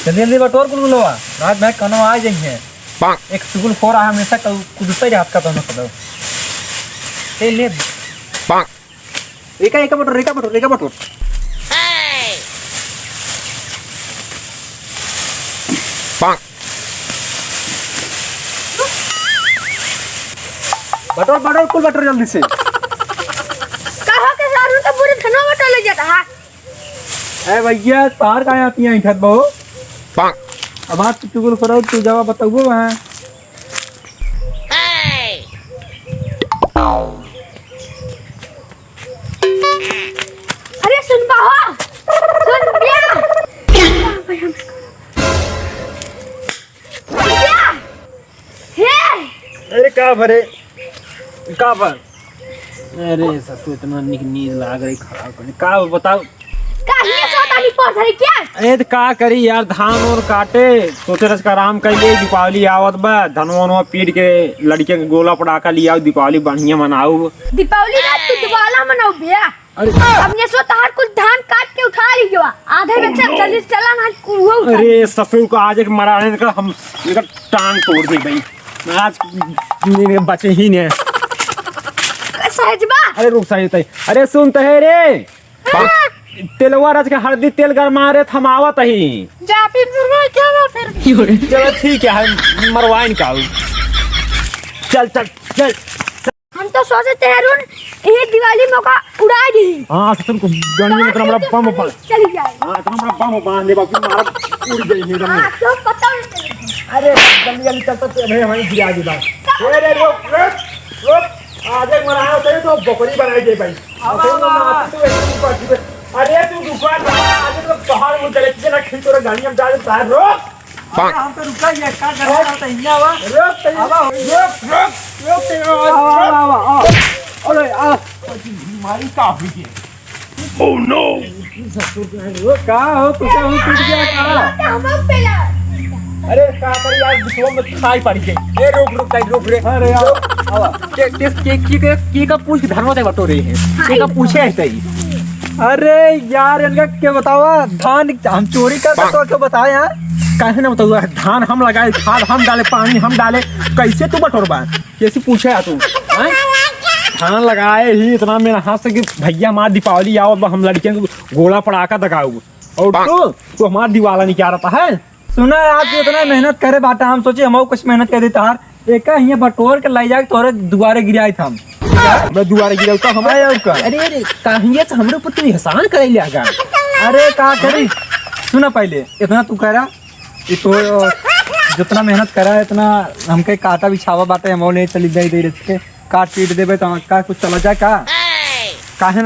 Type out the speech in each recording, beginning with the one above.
जल्दी जल्दी बटोर कुल लोवा रात में कनो आ जाइए एक सुगुल फोर आ हमेशा कुदता ही हाथ का दोनों कदम ए ले एका बटोर बटोर कुल बटोर जल्दी से कहा के सारू तो पूरे धनो बटोर ले जाता है। ए भैया तार कहाँ आती हैं इधर बहु अब हाथ चुगल करो तू जवाब बताओ वहाँ अरे सुन बाहो सुन बिया अरे का भरे का भर अरे ससुर इतना नींद लाग रही खराब करने का बताओ कहानी सोतानी पड़ रही क्या। अरे तो का करी यार धान और काटे सोचे रस का आराम कर लिए दीपावली आवत बा धनवा पीट के लड़के के गोला पटाखा लिया दीपावली बढ़िया मनाऊ दीपावली रात तू दिवाला मनाओ बिया। अरे हमने सो तार कुछ धान काट के उठा ली जो आधे में से जल्दी चला ना कुओ अरे ससुर को आज एक मराने का हम इनका टांग तोड़ दी भाई आज मेरे बचे ही ने सहजबा। अरे रुक सही अरे सुन तो है रे तेलवा रच के हल्दी तेल गरमा रे थमावत ही जा फिर क्या हुआ फिर चलो ठीक है मरवाइन का चल चल चल हम तो सोचते हैं रुन ये दिवाली मौका उड़ा दी। हाँ ससुर को गणिये में इतना बड़ा बम पड़ चली जाए हाँ इतना बड़ा बम बांध दे बाकी मारा उड़ गई है एकदम हां तो पता नहीं। अरे जल्दी जल्दी चलता भाई हमारी गिरा दी बात अरे रुक आज एक मराया होता है तो बकरी बनाई दे भाई अरे तू दुकान आज तो पहाड़ में चले चला खिल तोरा गाड़ी में जा रहा है रोक हम तो रुका ये का कर रहा था इन्ना वा रोक आवा अरे आ बीमारी का हुई है ओह नो का हो तू क्या हो टूट गया का हम पहला अरे का कर यार बिछवा में खाई पड़ी गई ए रुक रे अरे यार आवा के का पूछ धरवा दे बटो रहे हैं के का पूछे ऐसे ही अरे यार इनका क्या बतावा धान हम चोरी कर तो क्या बताए यार कैसे ना बताऊँ धान हम लगाए खाद हम डाले पानी हम डाले कैसे तू बटोरबा कैसे पूछे तू धान लगाए ही इतना मेरा हाथ से कि भैया हमारा दीपावली आओ हम लड़के गोला पड़ाका दगाऊ और तू हमारा दिवाला नहीं क्या रहता है सुना आज इतना मेहनत करे बाटा हम सोचे हम कुछ मेहनत कर देता हार एक यहाँ बटोर के लाई जाके तोरे दुआरे गिराए था मैं दुआरे गिरा तो हमारे अरे कहिए से हमरे ऊपर तू एहसान करे ले आगा अरे का करी सुना पहले इतना तू करा ये तो जितना मेहनत करा इतना हमके काटा बिछावा बाटे हम ले चली जाए दे के काट पीट देबे तो का कुछ चला जाए का काहे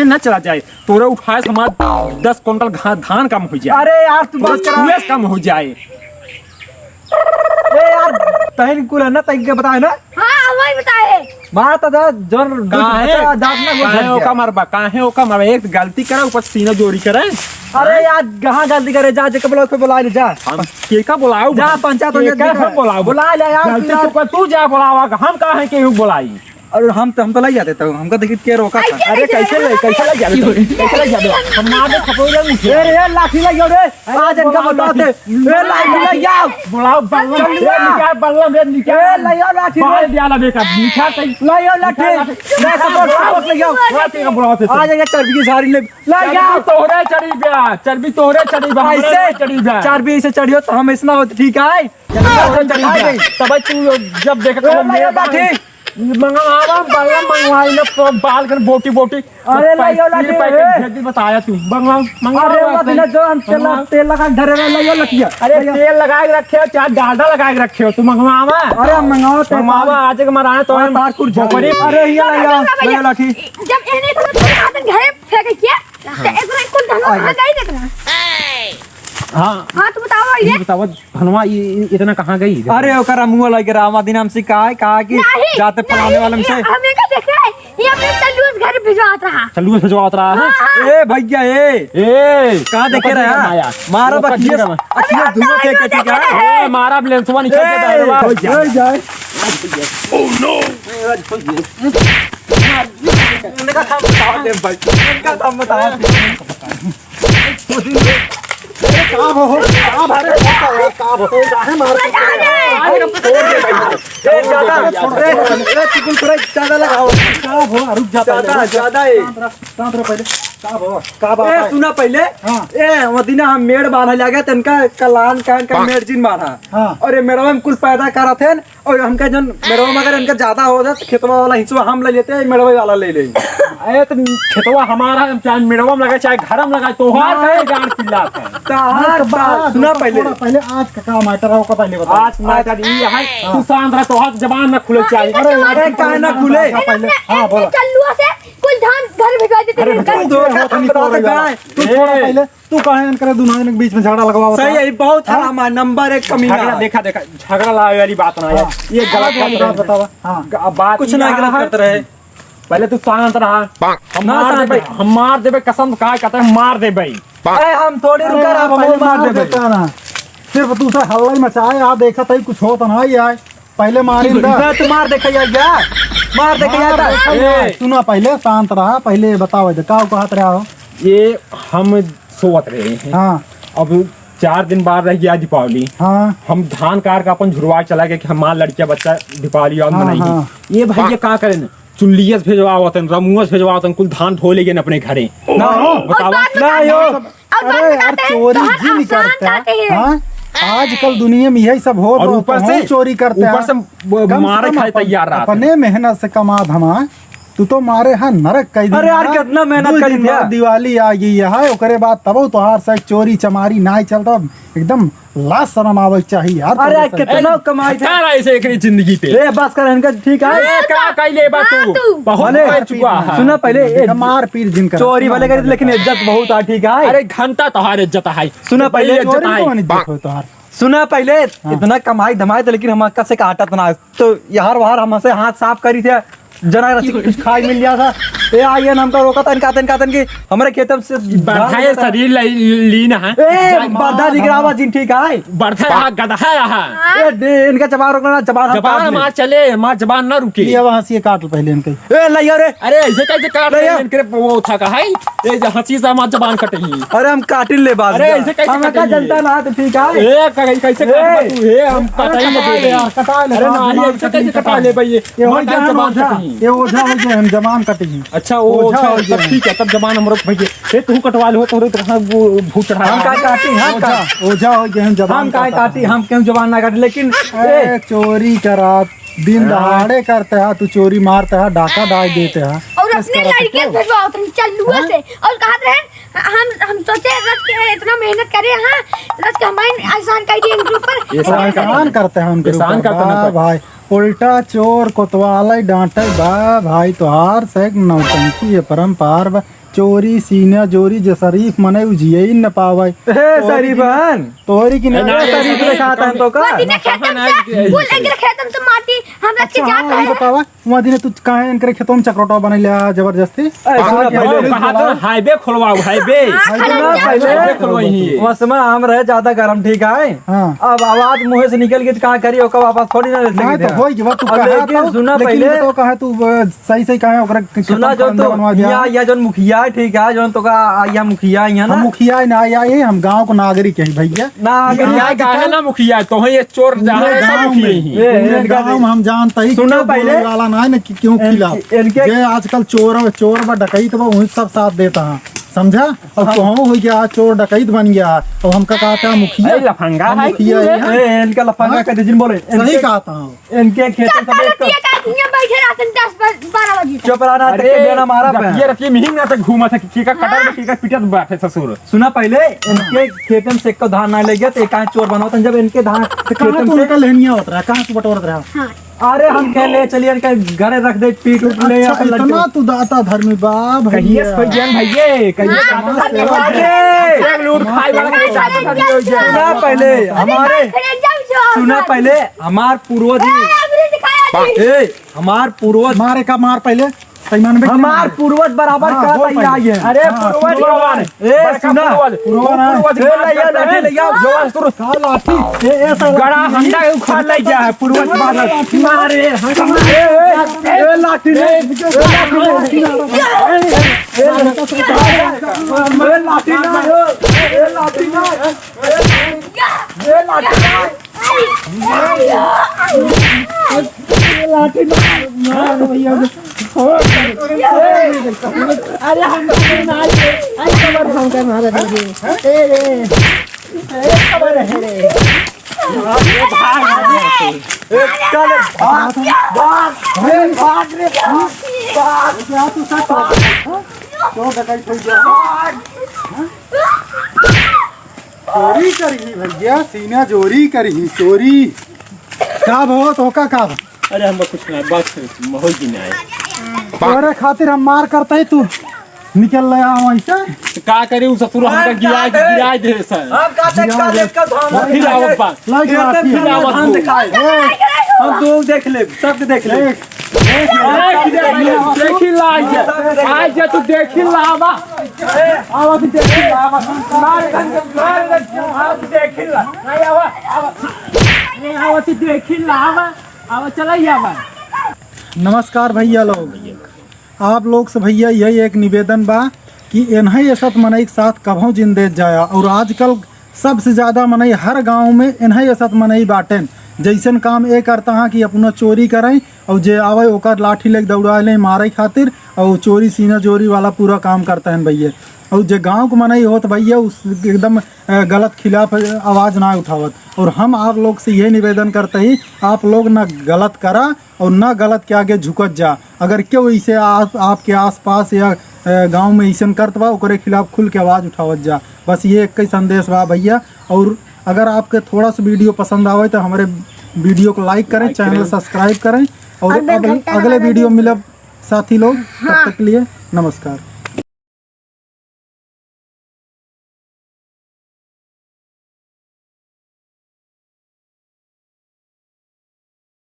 ना चला जाए तोरे उठाए हमारा 10 क्विंटल धान कम हो जाए अरे यार तू बात करा कम हो जाए ए यार तहन कुल ना तई के बताए ना हां वही बताए बात दा जोर काहे ओका मारबा एक गलती करा ऊपर सीना जोड़ी करे अरे यार कहां गलती करे जा के ब्लॉक पे बुला ले जा के का बुलाओ जा पंचायत में बुला ले यार तू जा बुलावा हम काहे के बुलाई और हम तो लाई जाते तो हमका देखिए के रोका था अरे कैसे ले जाते हम मार दे खपोरे मुझे अरे लाठी लगियो रे आज इनका बताते ए लाठी ले जाओ बुलाओ बल्लम रे निकाल ले आओ लाठी मार दिया ला बेटा निकाल ले आओ लाठी ले सपोर्ट ले जाओ लाठी का बुलाते आज ये चर्बी की सारी ले जाओ तोरे चढ़ी बा ऐसे चढ़ी बा चर्बी से चढ़ियो तो हम इसना होत ठीक है तब तू जब देखा मेरा लाठी मंगवावा बाला मंगवाई ना बाल कर बोटी अरे लाइयो लाठी भेज बताया तू मंगवा अरे वाला जो हम तेल लगा धरे रे लाइयो लठिया अरे तेल लगा के रखे चार डालडा लगा के रखे तू मंगवावा अरे मंगवाओ तो मंगवावा आज के मराने तो तार कुर झोपड़ी अरे ये लाइयो लाठी जब एने तो हाथ घरे फेंक किया तो एकरा कुल धनो गई देखना हाँ तो बताओ धनवा इतना कहाँ गई अरे ओकरा मुंह लग रहा दिन हमसे कहा कि जाते फलाने वाले से हमें का देख रहा है ये अपने चल्लूस घर भिजवात रहा है ए भैया ए कहां देखे रहा है मारा बखिया धुआं फेंक के क्या ए मारा लेंसवा निकल के हो जाए ओह नो इनका काम बताओ दे भाई इनका काम बताओ सुना पहले ए मदीना हम मेड़ बांधा लगे तनका कलान का मेडिसिन बांधा और ये मेड़वा में कुल पैदा करा थे और हमका जन मेड़वा में अगर इनका ज्यादा हो जाए तो खेतवा वाला हिस्सा हम ले लेते हैं मेड़वा वाला ले ले। अरे तो खेतवा हमारा चाहे मेड़वा में लगा चाहे घर में लगा तोहार है गांड चिल्लात है। सुना पहले आज का मैटर है का पहले बता। आज मैटर ये है तू शांत रह तोहार जबान ना खुले चाहिए। अरे काहे ना खुले पहले हां बोला चल्लुआ से कुल धान घर भिजवा देते हैं तू काहे इनकर दोनों के बीच में झगड़ा लगवाओ। सही है बहुत हराम है नंबर 1 कमीना। देखा झगड़ा लाने वाली बात ना है ये गलत वाली बात बतावा। हां बात कुछ ना गलत करते रहे। पहले तू शांत रहा हम मार देबे कसम का कहते हैं मार देबे। अरे हम थोड़ी रुका रहा पहले मार देबे ना सिर्फ तू से हल्ला ही मचाए आ देखा तई कुछ होता ना ही आए पहले मारी तू मार देखा क्या मार देखा सुना पहले शांत रहा पहले बताओ का कहत रहा हो। ये हम सोवत रहे हैं। हां अब 4 दिन बाद रह गया दीपावली। हां हम धान कार का अपन झुरवा चला गया कि हमारा लड़किया बच्चा दीपावली और मनाएंगे। ये भैया का करें चुल्लियस भेजवावतन रमुअस भेजवावतन कुल धान धो लेगे अपने घरे ना बतावा ना यो। अरे यार चोरी जी नहीं करता हां आजकल दुनिया में यही सब हो और ऊपर से चोरी करते हैं ऊपर से मारे खाए तैयार रहा अपने मेहनत से कमा धमा तू तो मारे हाँ नरक कई अरे यार कितना मेहनत करी थी दिवाली आ गई है ओकरे बाद तब तोहार से चोरी चमारी ना चलता एकदम लाश शर्म आवे चाहिए यार। अरे यार कितना कमाई था ऐसे एक जिंदगी पे ए बस कर इनका ठीक है ए का कइले बा तू बहुत कर चुका है। सुना पहले मार पीर जिनका चोरी वाले करी लेकिन इज्जत बहुत आ ठीक है। अरे घंटा तोहार इज्जत है। सुना पहले इज्जत है तोहार सुना पहले इतना कमाई धमाई था लेकिन हम कैसे काटा था तो यार वहां हमसे हाथ साफ करी थे जना रसी कुछ खाई मिल गया था ए आइए हमका रोका था इनका तन के हमारे खेतम से बढ़ाए शरीर लीना है ए बाधा दिखरावा जिन ठीक है बढ़ा गधा है ए इनका जबान रोकना जबान मार चले मार जबान ना रुके ये वहां से काट पहले इनके ए लइया रे अरे ऐसे कैसे काट रहे इनके वो था का है ए हंसी से मार जबान कटही। अरे हम काटिल ले बात अरे ऐसे कैसे हम का जनता ना तो ठीक है ए कैसे काट तू ए हम कटाई ना दे यार कटा ले। अरे ना ऐसे कैसे कटा ले भाई ये मर जा जबान कटही। ये ओझा हो गए हम जमान कटेगी। अच्छा वो ओझा हो तब गया। ठीक है तब जबान हम रोक भैया ए तू कटवा ले हो तो कहां वो भूत चढ़ा हम का काटी हम का ओझा हो गए हम जमान हम का काटी हम क्यों जबान ना काटी लेकिन ए चोरी करा दिन दहाड़े करते हैं तू चोरी मारते है डाका डाल देते हैं और अपने लड़के भेजवाओ तुम चल्लुआ से और कहा रहे हम सोचे रथ के इतना मेहनत करे हां रथ के हमारे आसान कर दिए इनके ऊपर एहसान करते हैं उनके एहसान ऊपर। करते हैं वाह भाई उल्टा चोर कोतवाल डांटे बा भाई तोहार से नौटंकी है परम्पार बा चोरी सीना जोरी जो शरीफ मने उजिए ही न पावे ए शरीफन तोहरी की ना, ये शरीफ सब दिखाता है तो का मदीना खेतम से फूल एक खेतम से माटी हम रख के अच्छा जाते हाँ हैं बतावा वहाँ दिन तू काहे इनके खेतों में चक्रोटा बने लिया जबरदस्ती सुना पहले कहा तो हाईवे खुलवाओ हाईवे सुना हाईवे खुलवाई पहले मौसम हम रहे ज्यादा गर्म ठीक है हाँ अब आवाज मुंह से निकल गई कहाँ करी ओका वापस थोड़ी ना ले नहीं सकेंगे तो होई बात तू अब कहा लेकिन तो सुना लेकिन पहले- तो कहा तू सही सही कहा ओकरा सुना जो तो या जो मुखिया है ठीक है जो तो का या मुखिया यहाँ हम ना मुखिया ही ना आया ये हम गांव को नागरिक है भैया ना मुखिया का है ना मुखिया तो है ये चोर जहाँ है सब गांव मुखिया में ही पूरे गांव में हम जानते ही सुना क्यों पहले- बोलने वाला ना है ना कि क्यों खिलाफ इनके ये आजकल चोर व डकैत बा वही सब साथ देता है समझा अब तो हम हो गया चोर डकैत बन गया और हमका कहता है मुखिया अरे लफंगा हम है मुखिया ही हैं। इनका लफंगा का जिन बोले सही कहता हूँ इनके खेतों सब एक ये का दुनिया बैठे रहते 10-12 बजे तक। चुप रहना तक के देना मारा पे ये रखिए मिहिंग ना तक घूमा था की का कटर में की का पिटत बैठे ससुर सुना पहले इनके खेतन से को धान ना ले गया तो एक चोर बनाता जब इनके धान कहाँ खेतन तू से उनका लेनिया होता रहा कहाँ तू बटोरत रहा हाँ अरे हम कह ले चलिए इनके घरे रख दे पीट उठ ले अच्छा इतना तू दाता धर्मी बा कहिए भैया कोई जान भैये कहिए अरे लूट खाई वाला के चाचा था हो जाए सुना पहले हमारे सुना पहले हमार पूर्वज ए हमार पूर्वज मारे का मार पहले पैमान में हमार पूर्वज बराबर हाँ, का बोल तैयार पहले। है अरे पूर्वज भगवान ए सुना पूर्वज ए लइया लाठी ले जाओ जवान सुर का लाठी ए गड़ा हंडा उखाड़ ले जा है पूर्वज बादल मारे ए लाठी ले ए लाठी ना चोरी करी भैया, सीना चोरी करी चोरी। का भो तो का अरे हम कुछ नहीं, बस माहौल की नहीं आए। तोरे खातिर हम मार करते तू निकल रहा वहीं से। का करे उ ससुर हमका गिराए दे सर। हम का देख का धाम फिर आवत बा, लाइक फिर आवत हम बा। दिखाए हम दो देख ले, सब देख ले। देखी ला आज जा तू देखी लावा आवा तू देखी लावा मार आवा तू देखी ला नहीं आवा तू देखी लावा आवा चला आवा। नमस्कार भैया लोग, आप लोग से भैया यही एक निवेदन बा कि इन्हें ये सब मनई के साथ कभों जिंदे जाया। और आजकल सबसे ज़्यादा मनई हर गांव में इन्हें ये सब मनई बाटें। जैसन काम ये करता हाँ कि अपना चोरी करें और जे आवे ओकर लाठी लेके दौड़ा लें मारे खातिर, और चोरी सीना चोरी वाला पूरा काम करता है भैया। और जे गांव को मनई होत भैया उस एकदम गलत खिलाफ आवाज़ ना उठावत। और हम आप लोग से ये निवेदन करते ही आप लोग ना गलत करा और ना गलत के आगे झुकत जा। अगर क्यों इसे आपके आसपास या गांव में ऐसा करत बा ओकरे खिलाफ खुल के आवाज़ उठावत जा। बस ये एक ही संदेश बा भैया। और अगर आपके थोड़ा सा वीडियो पसंद आवे तो हमारे वीडियो को लाइक करें, चैनल सब्सक्राइब करें। और अब अगले वीडियो मिलब साथी लोग, तब तक के लिए नमस्कार।